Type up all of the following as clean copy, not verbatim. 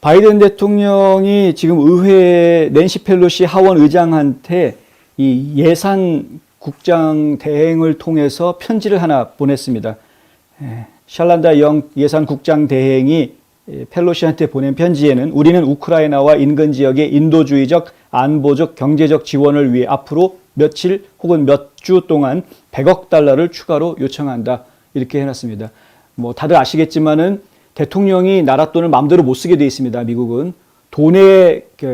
바이든 대통령이 지금 의회 낸시 펠로시 하원 의장한테 이 예산 국장 대행을 통해서 편지를 하나 보냈습니다. 샬란다 영 예산 국장 대행이 펠로시한테 보낸 편지에는 우리는 우크라이나와 인근 지역의 인도주의적, 안보적, 경제적 지원을 위해 앞으로 며칠 혹은 몇 주 동안 100억 달러를 추가로 요청한다. 이렇게 해놨습니다. 뭐 다들 아시겠지만은 대통령이 나라 돈을 마음대로 못 쓰게 돼 있습니다. 미국은.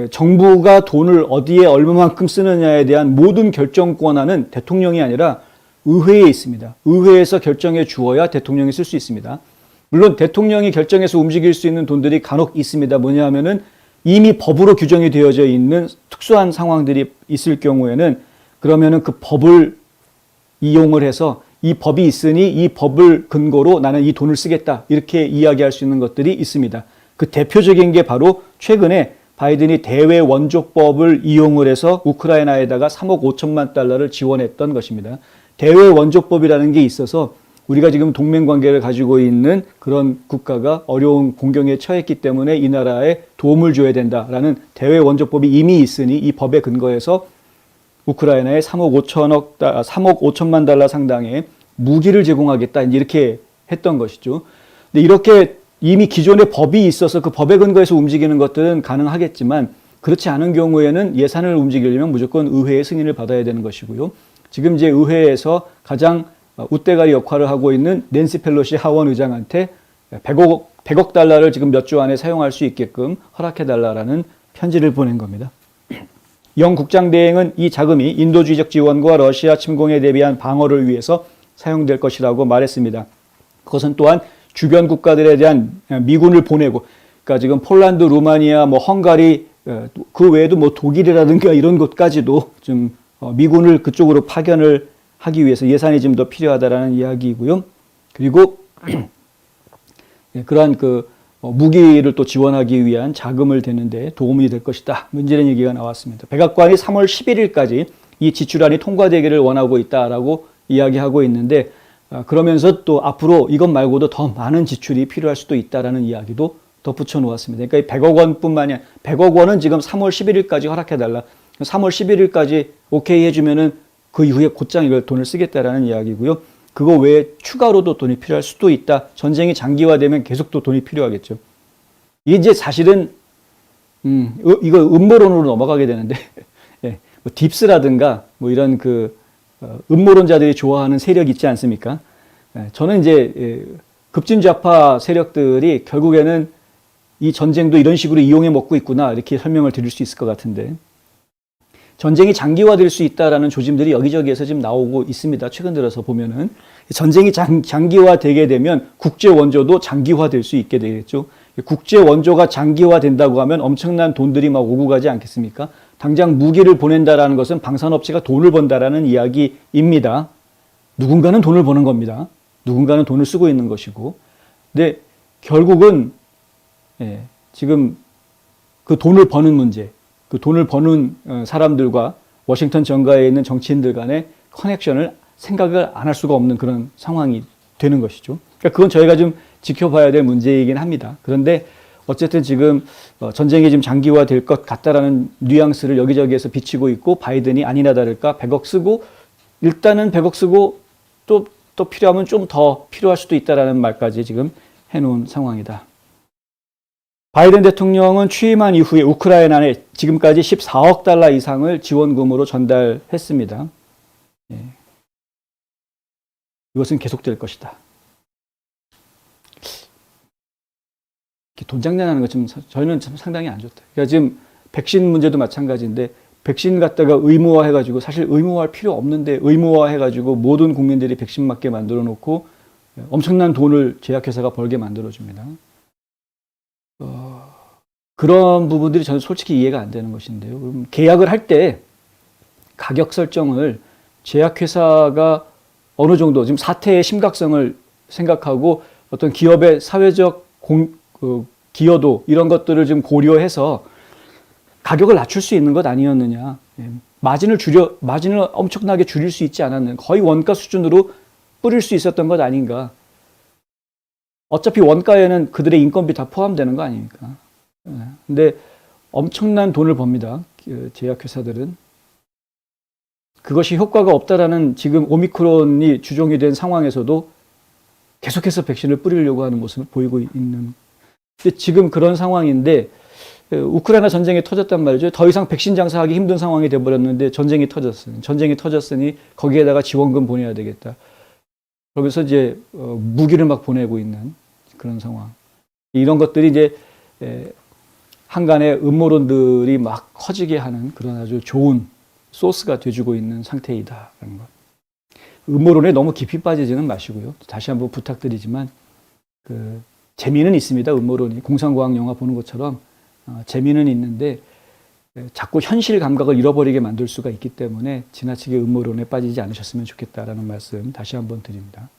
정부가 돈을 어디에 얼마만큼 쓰느냐에 대한 모든 결정 권한은 대통령이 아니라 의회에 있습니다. 의회에서 결정해 주어야 대통령이 쓸 수 있습니다. 물론 대통령이 결정해서 움직일 수 있는 돈들이 간혹 있습니다. 뭐냐 하면은 이미 법으로 규정이 되어져 있는 특수한 상황들이 있을 경우에는 그러면은 그 법을 이용을 해서 이 법이 있으니 이 법을 근거로 나는 이 돈을 쓰겠다. 이렇게 이야기할 수 있는 것들이 있습니다. 그 대표적인 게 바로 최근에 바이든이 대외 원조법을 이용을 해서 우크라이나에다가 3억 5천만 달러를 지원했던 것입니다. 대외 원조법이라는 게 있어서 우리가 지금 동맹 관계를 가지고 있는 그런 국가가 어려운 공경에 처했기 때문에 이 나라에 도움을 줘야 된다라는 대외 원조법이 이미 있으니 이 법에 근거해서 우크라이나에 3억 5천만 달러 상당의 무기를 제공하겠다 이렇게 했던 것이죠. 근데 이렇게 이미 기존의 법이 있어서 그 법에 근거해서 움직이는 것들은 가능하겠지만 그렇지 않은 경우에는 예산을 움직이려면 무조건 의회의 승인을 받아야 되는 것이고요. 지금 이제 의회에서 가장 웃대가리 역할을 하고 있는 낸시 펠로시 하원 의장한테 100억 달러를 지금 몇 주 안에 사용할 수 있게끔 허락해달라는 편지를 보낸 겁니다. 영 국장대행은 이 자금이 인도주의적 지원과 러시아 침공에 대비한 방어를 위해서 사용될 것이라고 말했습니다. 그것은 또한 주변 국가들에 대한 미군을 보내고, 그러니까 지금 폴란드, 루마니아, 뭐 헝가리, 그 외에도 뭐 독일이라든가 이런 곳까지도 좀 미군을 그쪽으로 파견을 하기 위해서 예산이 좀 더 필요하다라는 이야기이고요. 그리고 그러한 무기를 또 지원하기 위한 자금을 대는데 도움이 될 것이다. 이런 얘기가 나왔습니다. 백악관이 3월 11일까지 이 지출안이 통과되기를 원하고 있다라고 이야기하고 있는데 그러면서 또 앞으로 이것 말고도 더 많은 지출이 필요할 수도 있다라는 이야기도 덧붙여 놓았습니다. 그러니까 100억 원뿐만이 아니라 100억 원은 지금 3월 11일까지 허락해달라. 3월 11일까지 오케이 해주면은 그 이후에 곧장 이걸 돈을 쓰겠다라는 이야기고요. 그거 외에 추가로도 돈이 필요할 수도 있다. 전쟁이 장기화되면 계속 또 돈이 필요하겠죠. 이게 이제 사실은 이거 음모론으로 넘어가게 되는데 예, 뭐 딥스라든가 뭐 이런 음모론자들이 좋아하는 세력 있지 않습니까? 예, 저는 이제 급진좌파 세력들이 결국에는 이 전쟁도 이런 식으로 이용해 먹고 있구나 이렇게 설명을 드릴 수 있을 것 같은데 전쟁이 장기화될 수 있다라는 조짐들이 여기저기에서 지금 나오고 있습니다. 최근 들어서 보면은 전쟁이 장기화되게 되면 국제 원조도 장기화될 수 있게 되겠죠. 국제 원조가 장기화된다고 하면 엄청난 돈들이 막 오고 가지 않겠습니까? 당장 무기를 보낸다라는 것은 방산업체가 돈을 번다라는 이야기입니다. 누군가는 돈을 버는 겁니다. 누군가는 돈을 쓰고 있는 것이고. 근데 결국은 지금 그 돈을 버는 문제, 그 돈을 버는 사람들과 워싱턴 정가에 있는 정치인들 간의 커넥션을 생각을 안 할 수가 없는 그런 상황이 되는 것이죠. 그러니까 그건 저희가 좀 지켜봐야 될 문제이긴 합니다. 그런데 어쨌든 지금 전쟁이 좀 장기화될 것 같다라는 뉘앙스를 여기저기에서 비치고 있고 바이든이 아니나 다를까 100억 쓰고 일단은 100억 쓰고 또 필요하면 좀 더 필요할 수도 있다라는 말까지 지금 해놓은 상황이다. 바이든 대통령은 취임한 이후에 우크라이나에 지금까지 14억 달러 이상을 지원금으로 전달했습니다. 이것은 계속될 것이다. 돈 장난하는 것 좀 저희는 참 상당히 안 좋다. 그러니까 지금 백신 문제도 마찬가지인데 백신 갖다가 의무화해가지고 사실 의무화할 필요 없는데 의무화해가지고 모든 국민들이 백신 맞게 만들어 놓고 엄청난 돈을 제약회사가 벌게 만들어줍니다. 그런 부분들이 저는 솔직히 이해가 안 되는 것인데요. 그럼 계약을 할 때 가격 설정을 제약회사가 어느 정도 지금 사태의 심각성을 생각하고 어떤 기업의 사회적 기여도 이런 것들을 좀 고려해서 가격을 낮출 수 있는 것 아니었느냐. 마진을 엄청나게 줄일 수 있지 않았느냐. 거의 원가 수준으로 뿌릴 수 있었던 것 아닌가. 어차피 원가에는 그들의 인건비 다 포함되는 거 아닙니까? 근데 엄청난 돈을 법니다. 그 제약회사들은. 그것이 효과가 없다라는 지금 오미크론이 주종이 된 상황에서도 계속해서 백신을 뿌리려고 하는 모습을 보이고 있는. 근데 지금 그런 상황인데 우크라이나 전쟁이 터졌단 말이죠. 더 이상 백신 장사하기 힘든 상황이 돼버렸는데 전쟁이 터졌으니 거기에다가 지원금 보내야 되겠다. 그러면서 이제 무기를 막 보내고 있는 그런 상황. 이런 것들이 이제 한간의 음모론들이 막 커지게 하는 그런 아주 좋은 소스가 돼주고 있는 상태이다라는 것. 음모론에 너무 깊이 빠지지는 마시고요. 다시 한번 부탁드리지만 그 재미는 있습니다. 음모론이 공상과학 영화 보는 것처럼 재미는 있는데 자꾸 현실 감각을 잃어버리게 만들 수가 있기 때문에 지나치게 음모론에 빠지지 않으셨으면 좋겠다라는 말씀 다시 한번 드립니다.